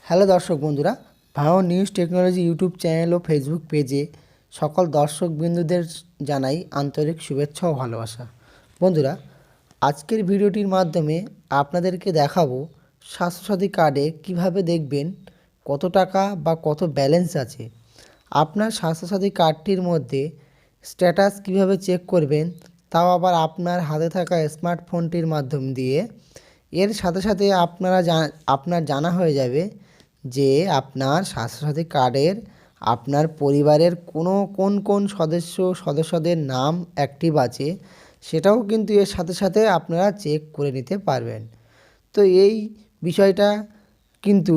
Hello দর্শক বন্ধুরা, ভাঙন নিউজ টেকনোলজি ইউটিউব চ্যানেল ও ফেসবুক পেজে সকল দর্শক বিন্দুদের জানাই আন্তরিক শুভেচ্ছা ও ভালোবাসা। বন্ধুরা, আজকের ভিডিওটির মাধ্যমে আপনাদেরকে দেখাবো স্বাস্থ্যসাথী কার্ডে কিভাবে দেখবেন কত টাকা বা কত ব্যালেন্স আছে। আপনার স্বাস্থ্যসাথী কার্ডটির মধ্যে স্ট্যাটাস কিভাবে চেক করবেন, তাও আবার আপনার হাতে থাকা স্মার্টফোনটির মাধ্যম দিয়ে। এর সাথে সাথে আপনার জানা হয়ে যাবে যে আপনার স্বাস্থ্যসাথী কার্ডের আপনার পরিবারের কোন সদস্যদের নাম অ্যাক্টিভ আছে, সেটাও কিন্তু এর সাথে সাথে আপনারা চেক করে নিতে পারবেন। তো এই বিষয়টা কিন্তু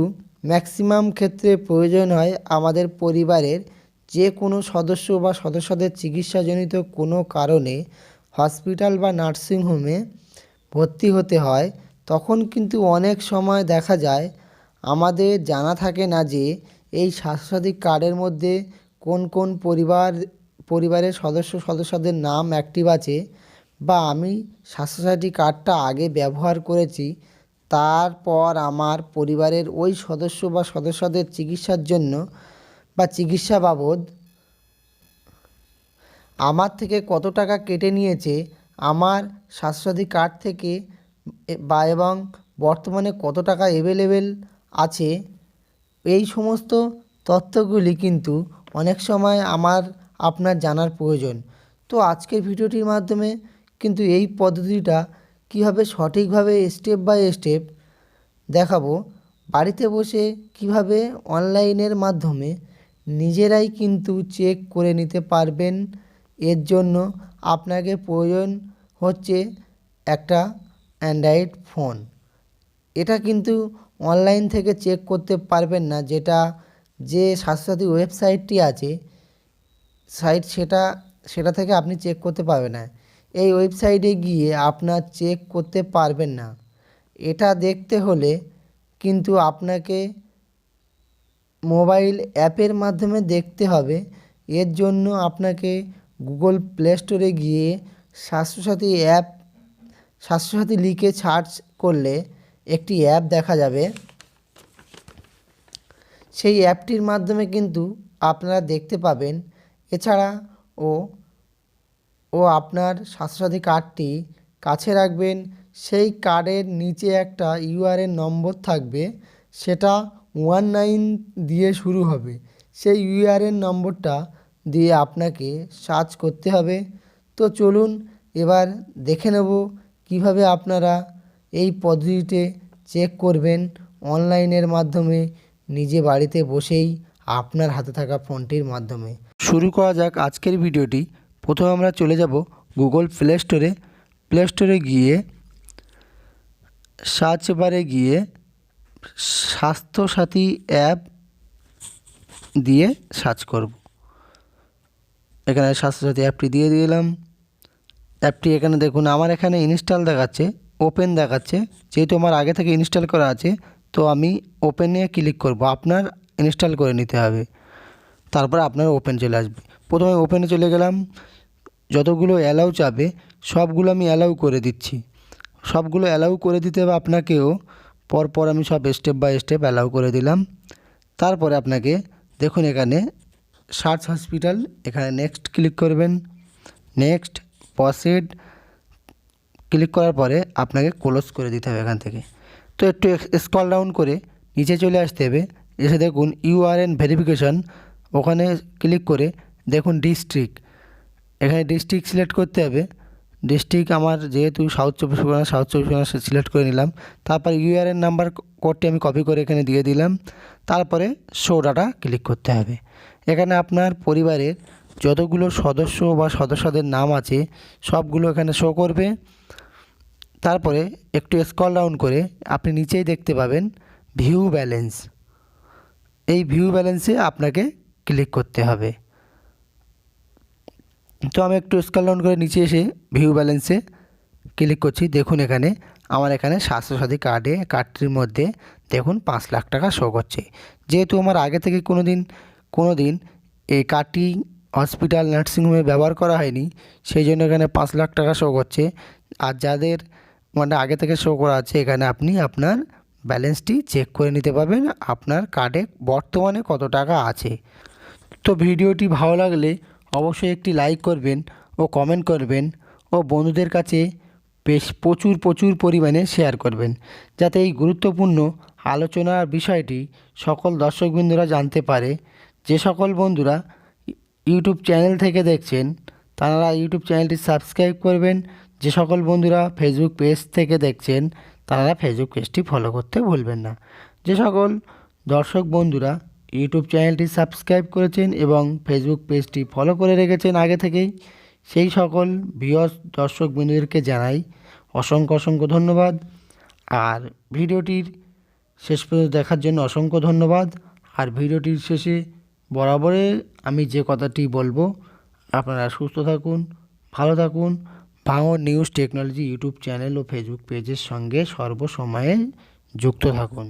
ম্যাক্সিমাম ক্ষেত্রে প্রয়োজন হয় আমাদের পরিবারের যে কোনো সদস্য বা সদস্যদের চিকিৎসাজনিত কোনো কারণে হসপিটাল বা নার্সিংহোমে ভর্তি হতে হয়। তখন কিন্তু অনেক সময় দেখা যায় আমাদের জানা থাকে না যে এই স্বাস্থ্যসাথী কার্ডের মধ্যে কোন পরিবারের সদস্যদের নাম অ্যাক্টিভ আছে, বা আমি স্বাস্থ্যসাথী কার্ডটা আগে ব্যবহার করেছি, তারপর আমার পরিবারের ওই সদস্য বা সদস্যদের চিকিৎসার জন্য বা চিকিৎসা বাবদ আমার থেকে কত টাকা কেটে নিয়েছে আমার স্বাস্থ্যসাথী কার্ড থেকে, এবং বর্তমানে কত টাকা অ্যাভেলেবেল আছে, এই সমস্ত তথ্যগুলি কিন্তু অনেক সময় আপনার জানার প্রয়োজন। তো আজকের ভিডিওটির মাধ্যমে কিন্তু এই পদ্ধতিটা কীভাবে সঠিকভাবে স্টেপ বাই স্টেপ দেখাবো। বাড়িতে বসে কিভাবে অনলাইনের মাধ্যমে নিজেরাই কিন্তু চেক করে নিতে পারবেন। এর জন্য আপনাকে প্রয়োজন হচ্ছে একটা অ্যান্ড্রয়েড ফোন। এটা কিন্তু অনলাইন থেকে চেক করতে পারবেন না, যে স্বাস্থ্যসাথী ওয়েবসাইটটি আছে সেটা থেকে আপনি চেক করতে পারবেন না। এই ওয়েবসাইটে গিয়ে আপনার চেক করতে পারবেন না। এটা দেখতে হলে কিন্তু আপনাকে মোবাইল অ্যাপের মাধ্যমে দেখতে হবে। এর জন্য আপনাকে গুগল প্লে স্টোরে গিয়ে স্বাস্থ্যসাথী লিখে সার্চ করলে একটি অ্যাপ দেখা যাবে। সেই অ্যাপটির মাধ্যমে কিন্তু আপনারা দেখতে পাবেন। এছাড়া আপনার স্বাস্থ্যসাথী কার্ডটি কাছে রাখবেন। সেই কার্ডের নিচে একটা ইউআরএন নম্বর থাকবে, সেটা 19 দিয়ে শুরু হবে। সেই ইউআরএন নম্বরটা দিয়ে আপনাকে সার্চ করতে হবে। তো চলুন এবার দেখে নেব কিভাবে আপনারা এই পদ্ধতিতে চেক করবেন অনলাইনের মাধ্যমে, নিজে বাড়িতে বসেই আপনার হাতে থাকা ফোনটির মাধ্যমে। শুরু করা যাক আজকের ভিডিওটি। প্রথমে আমরা চলে যাব গুগল প্লে স্টোরে গিয়ে সার্চ বারে গিয়ে স্বাস্থ্যসাথী অ্যাপ দিয়ে সার্চ করব। এখানে স্বাস্থ্যসাথী অ্যাপটি দিয়ে দিলাম। অ্যাপটি এখানে দেখুন, আমার এখানে ইনস্টল দেখাচ্ছে, ওপেন দেখাচ্ছে। যেহেতু আমার আগে থেকে ইনস্টল করা আছে, তো আমি ওপেনে ক্লিক করব। আপনার ইনস্টল করে নিতে হবে, তারপর আপনার ওপেন চলে আসবে। প্রথমে ওপেনে চলে গেলাম। যতগুলো অ্যালাউ চাবে সবগুলো আমি অ্যালাউ করে দিচ্ছি। সবগুলো অ্যালাউ করে দিতে হবে আপনাকেও। পরপর আমি সব স্টেপ বাই স্টেপ অ্যালাউ করে দিলাম। তারপরে আপনাকে দেখুন এখানে সার্চ হসপিটাল, এখানে নেক্সট ক্লিক করবেন। নেক্সট প্রসিড ক্লিক করার পরে আপনাকে ক্লোজ করে দিতে হবে এখান থেকে। তো একটু স্ক্রল ডাউন করে নিচে চলে আসতে হবে। এসে দেখুন ইউআরএন ভেরিফিকেশন, ওখানে ক্লিক করে দেখুন ডিস্ট্রিক্ট, এখানে ডিস্ট্রিক্ট সিলেক্ট করতে হবে। ডিস্ট্রিক্ট আমার যেহেতু সাউথ চব্বিশ পরগনা সিলেক্ট করে নিলাম। তারপর ইউআরএন নাম্বার কোডটি আমি কপি করে এখানে দিয়ে দিলাম। তারপরে শো ডাটা ক্লিক করতে হবে। এখানে আপনার পরিবারের যতগুলো সদস্য বা সদস্যদের নাম আছে সবগুলো এখানে শো করবে। তারপরে একটু স্ক্রল ডাউন করে আপনি নিচেই দেখতে পাবেন ভিউ ব্যালেন্স। এই ভিউ ব্যালেন্সে আপনাকে ক্লিক করতে হবে। তো আমি একটু স্ক্রল ডাউন করে নিচে এসে ভিউ ব্যালেন্সে ক্লিক করছি। দেখুন এখানে আমার স্বাস্থ্যসাথী কার্ডটির মধ্যে দেখুন 5 লাখ টাকা শো করছে। যেহেতু আমার আগে থেকে কোনো দিন এই কার্ডটি হসপিটাল নার্সিংহোমে ব্যবহার করা হয়নি, সেই জন্য এখানে 5 লাখ টাকা শো করছে। আর যাদের আগে থেকে শো করা আছে, এখানে আপনি আপনার ব্যালেন্সটি চেক করে নিতে পারবেন আপনার কার্ডে বর্তমানে কত টাকা আছে। তো ভিডিওটি ভালো লাগলে অবশ্যই একটি লাইক করবেন ও কমেন্ট করবেন ও বন্ধুদের কাছে বেশ প্রচুর পরিমাণে শেয়ার করবেন, যাতে এই গুরুত্বপূর্ণ আলোচনার বিষয়টি সকল দর্শকবৃন্দরা জানতে পারে। যে সকল বন্ধুরা ইউটিউব চ্যানেল থেকে দেখছেন তারা ইউটিউব চ্যানেলটি সাবস্ক্রাইব করবেন। যে সকল বন্ধুরা ফেসবুক পেজ থেকে দেখছেন তারা ফেসবুক পেজটি ফলো করতে ভুলবেন না। যে সকল দর্শক বন্ধুরা ইউটিউব চ্যানেলটি সাবস্ক্রাইব করেছেন এবং ফেসবুক পেজটি ফলো করে রেখেছেন আগে থেকেই, সেই সকল ভিউয়ার্স দর্শক বন্ধুদেরকে জানাই অসংখ্য ধন্যবাদ। আর ভিডিওটির শেষ পর্যন্ত দেখার জন্য অসংখ্য ধন্যবাদ। আর ভিডিওটির শেষে বরাবরের আমি যে কথাটি বলবো, আপনারা সুস্থ থাকুন, ভালো থাকুন, ভাঙড় নিউজ টেকনোলজি ইউটিউব চ্যানেল ও ফেসবুক পেজের সঙ্গে সর্বসময়ে যুক্ত থাকুন।